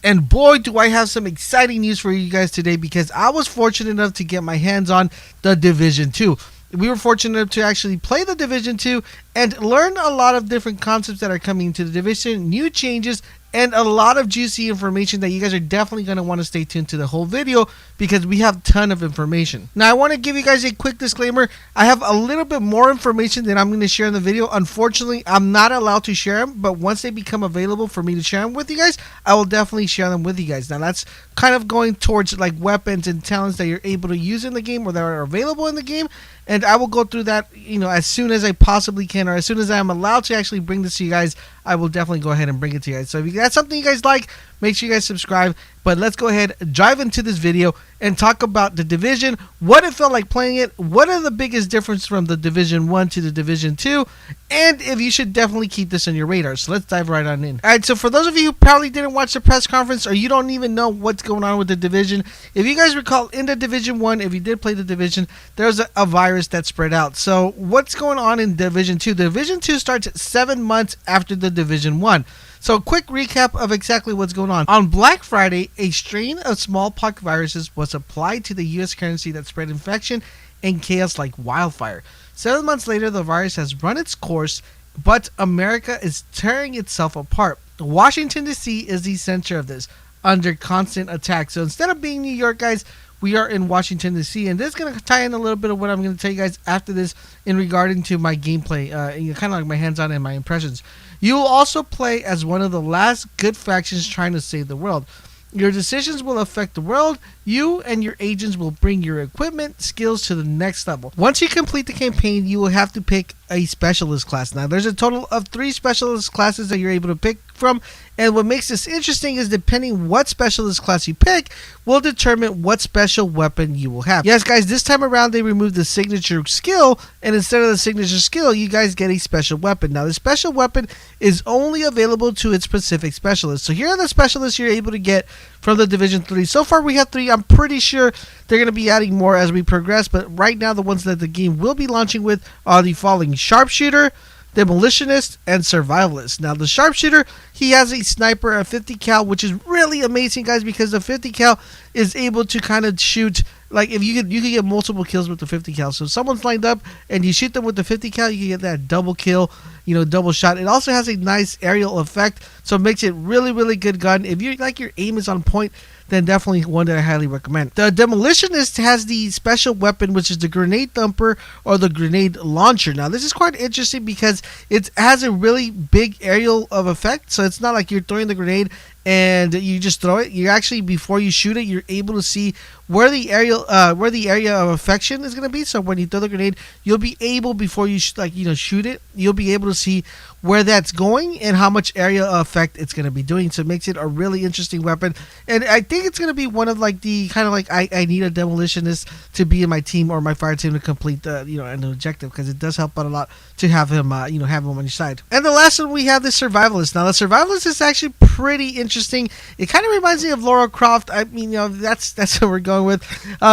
And boy, do I have some exciting news for you guys today, because I was fortunate enough to get my hands on the Division 2. We were fortunate enough to actually play the Division 2 and learn a lot of different concepts that are coming to the Division, new changes, and a lot of juicy information that you guys are definitely going to want to stay tuned to the whole video, because we have a ton of information. Now, I want to give you guys a quick disclaimer. I have a little bit more information than I'm going to share in the video. Unfortunately, I'm not allowed to share them, but once they become available for me to share them with you guys, I will definitely share them with you guys. Now, that's kind of going towards like weapons and talents that you're able to use in the game or that are available in the game. And I will go through that, as soon as I possibly can, or as soon as I'm allowed to actually bring this to you guys. I will definitely go ahead and bring it to you guys. So if that's something you guys like, make sure you guys subscribe. But let's go ahead, dive into this video and talk about the Division, what it felt like playing it, what are the biggest difference from the Division 1 to the Division 2, and if you should definitely keep this on your radar. So let's dive right on in. Alright, so for those of you who probably didn't watch the press conference, or you don't even know what's going on with the Division, if you guys recall, in the Division 1, if you did play the Division, there's a virus that spread out. So what's going on in Division 2? Division 2 starts 7 months after the Division 1. So quick recap of exactly what's going on. On Black Friday, a strain of smallpox viruses was applied to the US currency that spread infection and chaos like wildfire. 7 months later, the virus has run its course, but America is tearing itself apart. Washington, D.C. is the center of this, under constant attack. So instead of being New York, guys, we are in Washington, D.C. And this is going to tie in a little bit of what I'm going to tell you guys after this in regarding to my gameplay, kind of like my hands-on and my impressions. You will also play as one of the last good factions trying to save the world. Your decisions will affect the world. You and your agents will bring your equipment skills to the next level. Once you complete the campaign, you will have to pick a specialist class. Now, there's a total of 3 specialist classes that you're able to pick from, and what makes this interesting is depending what specialist class you pick will determine what special weapon you will have. Yes, guys, this time around they removed the signature skill, and instead of the signature skill, you guys get a special weapon. Now, the special weapon is only available to its specific specialist. So here are the specialists you're able to get from the Division 3. So far, we have 3. I'm pretty sure they're going to be adding more as we progress, but right now the ones that the game will be launching with are the following: Sharpshooter, Demolitionist, and Survivalist. Now, the Sharpshooter, he has a sniper at 50 cal, which is really amazing, guys, because the 50 cal is able to kind of shoot, like, if you could get multiple kills with the 50 cal. So if someone's lined up and you shoot them with the 50 cal, you can get that double kill, double shot. It also has a nice aerial effect, so it makes it really, really good gun. If you like your aim is on point, then definitely one that I highly recommend. The Demolitionist has the special weapon, which is the Grenade Thumper or the Grenade Launcher. Now, this is quite interesting because it has a really big aerial of effect, so it's not like you're throwing the grenade and you just throw it. You actually, before you shoot it, you're able to see where the area of affection is going to be. So when you throw the grenade, you'll be able, before you shoot it, you'll be able to see where that's going and how much area effect it's going to be doing. So it makes it a really interesting weapon, and I think it's going to be one of like the kind of like I need a Demolitionist to be in my team or my fire team to complete the an objective, because it does help out a lot to have him have him on your side. And the last one we have, the Survivalist. Now, the Survivalist is actually pretty interesting. It kind of reminds me of Lara Croft. I mean, that's what we're going with,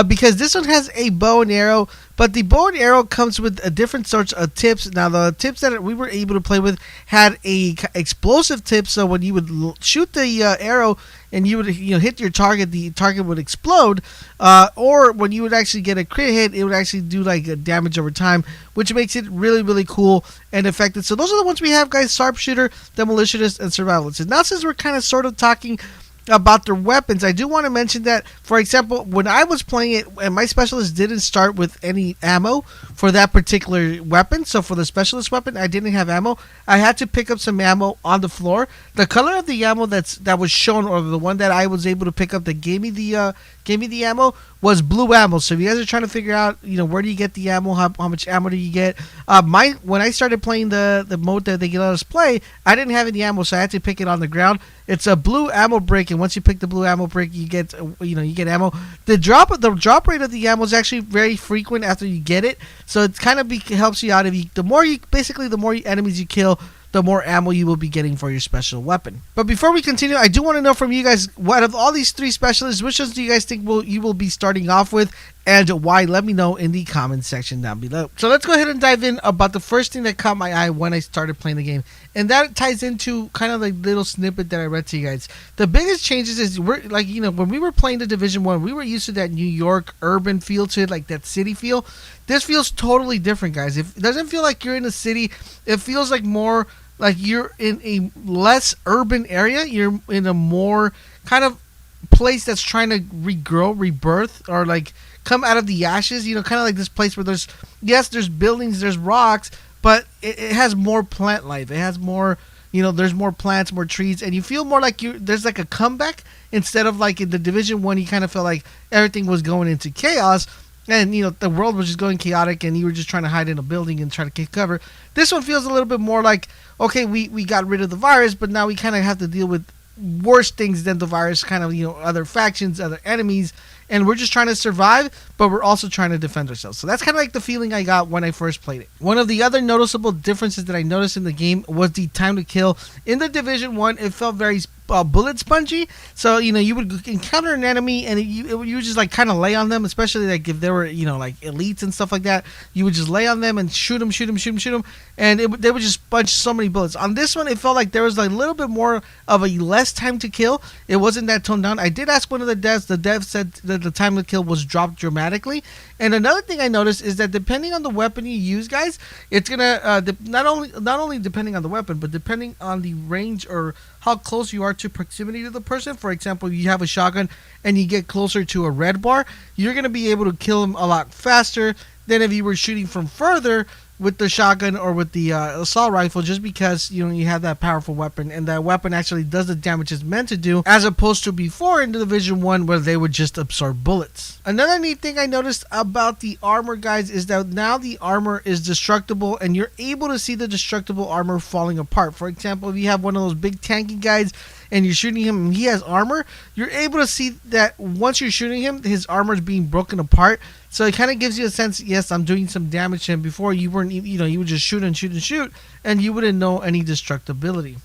because this one has a bow and arrow, but the bow and arrow comes with a different sorts of tips. Now, the tips that we were able to play with had a explosive tip, so when you would shoot the arrow and you would hit your target, the target would explode, or when you would actually get a crit hit, it would actually do like a damage over time, which makes it really, really cool and effective. So those are the ones we have, guys: Sharpshooter, Demolitionist, and Survivalist. And now, since we're kind of sort of talking about their weapons, I do want to mention that, for example, when I was playing it, and my specialist didn't start with any ammo for that particular weapon. So for the specialist weapon, I didn't have ammo. I had to pick up some ammo on the floor. The color of the ammo that was shown, or the one that I was able to pick up that gave me the ammo, was blue ammo. So if you guys are trying to figure out, where do you get the ammo, how much ammo do you get? When I started playing the mode that they let us play, I didn't have any ammo, so I had to pick it on the ground. It's a blue ammo brick, and once you pick the blue ammo brick, you get ammo. The drop rate of the ammo is actually very frequent after you get it, so it kind of helps you out. The more enemies you kill, the more ammo you will be getting for your special weapon. But before we continue, I do want to know from you guys, what of all these 3 specialists, which ones do you guys think you will be starting off with, and why, let me know in the comment section down below. So let's go ahead and dive in about the first thing that caught my eye when I started playing the game, and that ties into kind of the little snippet that I read to you guys. The biggest changes is we're like, when we were playing the Division 1, we were used to that New York urban feel to it, like that city feel. This feels totally different, guys. It doesn't feel like you're in a city. It feels like more like you're in a less urban area. You're in a more kind of place that's trying to regrow, rebirth, or like come out of the ashes, kind of like this place where there's buildings, there's rocks, but it has more plant life. It has more, there's more plants, more trees, and you feel more like there's like a comeback, instead of like in the Division 1, you kind of felt like everything was going into chaos, and the world was just going chaotic, and you were just trying to hide in a building and try to get cover. This one feels a little bit more like, okay, we got rid of the virus, but now we kind of have to deal with worse things than the virus, kind of, other factions, other enemies, and we're just trying to survive, but we're also trying to defend ourselves. So that's kind of like the feeling I got when I first played it. One of the other noticeable differences that I noticed in the game was the time to kill. In the Division 1, it felt very bullet spongy. So, you would encounter an enemy and you would just like kind of lay on them, especially like if there were, like elites and stuff like that. You would just lay on them and shoot them, and they would just sponge so many bullets. On this one, it felt like there was like a little bit more of a less time to kill. It wasn't that toned down. I did ask one of the devs. The dev said that the time to kill was dropped dramatically. And another thing I noticed is that depending on the weapon you use, guys, it's gonna not only depending on the weapon, but depending on the range or how close you are to proximity to the person. For example, you have a shotgun and you get closer to a red bar, you're gonna be able to kill them a lot faster than if you were shooting from further with the shotgun or with the assault rifle, just because you have that powerful weapon, and that weapon actually does the damage it's meant to do, as opposed to before in the Division 1 where they would just absorb bullets. Another neat thing I noticed about the armor, guys, is that now the armor is destructible, and you're able to see the destructible armor falling apart. For example, if you have one of those big tanky guys and you're shooting him and he has armor, you're able to see that once you're shooting him, his armor is being broken apart. So it kind of gives you a sense, yes, I'm doing some damage to him. Before, you weren't, you would just shoot, and you wouldn't know any destructibility.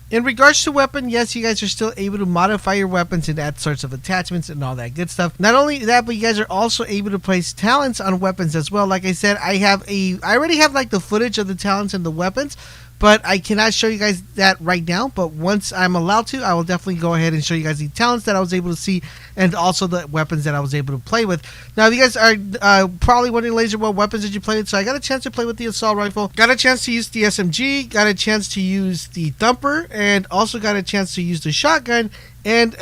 In regards to weapon, yes, you guys are still able to modify your weapons and add sorts of attachments and all that good stuff. Not only that, but you guys are also able to place talents on weapons as well. Like I said, I already have like the footage of the talents and the weapons, but I cannot show you guys that right now. But once I'm allowed to, I will definitely go ahead and show you guys the talents that I was able to see, and also the weapons that I was able to play with. Now, if you guys are probably wondering, Laser, what weapons did you play with? So I got a chance to play with the assault rifle, got a chance to use the SMG, got a chance to use the thumper, and also got a chance to use the shotgun, and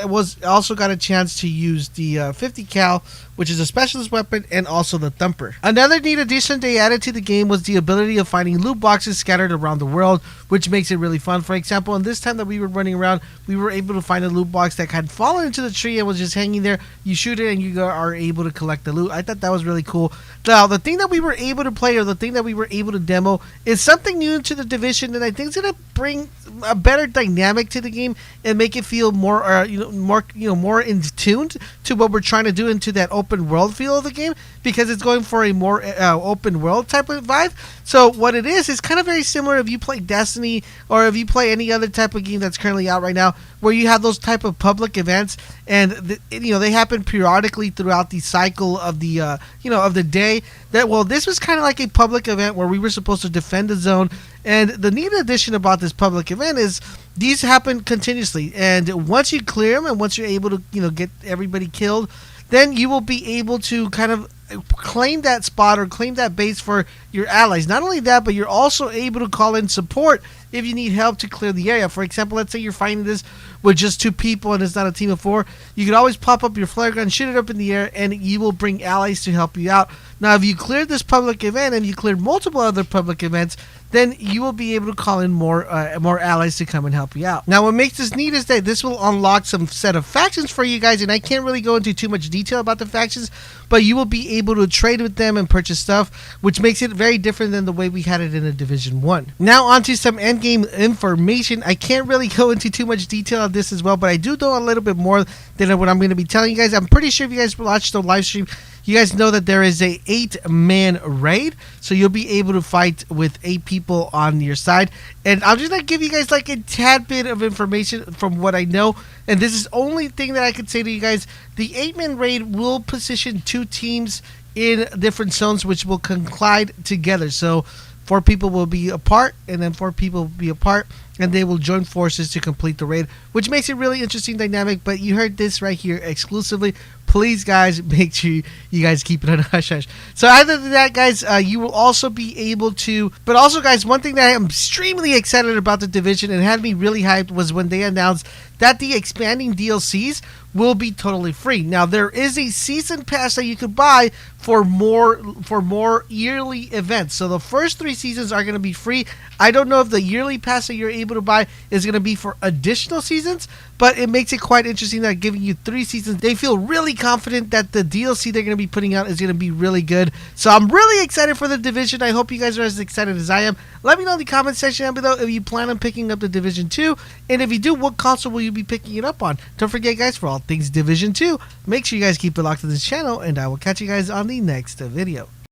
also got a chance to use the 50 cal, which is a specialist weapon, and also the thumper. Another neat addition they added to the game was the ability of finding loot boxes scattered around the world, which makes it really fun. For example, in this time that we were running around, we were able to find a loot box that had fallen into the tree and was just hanging there. You shoot it and you are able to collect the loot. I thought that was really cool. Now, the thing that we were able to play, or the thing that we were able to demo, is something new to the Division that I think is going to bring a better dynamic to the game and make it feel more more in tune to what we're trying to do into that open world feel of the game, because it's going for a more open world type of vibe. So what it is kind of very similar if you play Destiny, or if you play any other type of game that's currently out right now, where you have those type of public events, and they happen periodically throughout the cycle of the of the day. This was kind of like a public event where we were supposed to defend the zone. And the neat addition about this public event is these happen continuously, and once you clear them and once you're able to get everybody killed, then you will be able to kind of claim that spot or claim that base for your allies. Not only that, but you're also able to call in support if you need help to clear the area. For example, let's say you're fighting this with just 2 people and it's not a team of 4. You can always pop up your flare gun, shoot it up in the air, and you will bring allies to help you out. Now, if you cleared this public event and you cleared multiple other public events, then you will be able to call in more allies to come and help you out. Now, what makes this neat is that this will unlock some set of factions for you guys, and I can't really go into too much detail about the factions, but you will be able to trade with them and purchase stuff, which makes it very different than the way we had it in a Division 1. Now, onto some endgame information. I can't really go into too much detail of this as well, but I do know a little bit more than what I'm going to be telling you guys. I'm pretty sure if you guys watched the live stream, you guys know that there is a 8-man raid, so you'll be able to fight with 8 people on your side. And I'm just gonna give you guys like a tad bit of information from what I know, and this is the only thing that I could say to you guys. The 8-man raid will position 2 teams in different zones, which will collide together. So 4 people will be apart, and then 4 people will be apart, and they will join forces to complete the raid, which makes it really interesting dynamic. But you heard this right here exclusively. Please, guys, make sure you guys keep it on hush hush. So other than that, guys, you will also be able to. But also, guys, one thing that I am extremely excited about the Division and had me really hyped was when they announced that the expanding DLCs will be totally free. Now, there is a season pass that you could buy for more yearly events. So the first 3 seasons are going to be free. I don't know if the yearly pass that you're able to buy is going to be for additional seasons, but it makes it quite interesting that giving you 3 seasons. They feel really confident that the DLC they're going to be putting out is going to be really good. So I'm really excited for the Division. I hope you guys are as excited as I am. Let me know in the comment section down below if you plan on picking up the Division 2, and if you do, what console will you be picking it up on? Don't forget, guys, for all things Division 2, make sure you guys keep it locked to this channel, and I will catch you guys on the next video.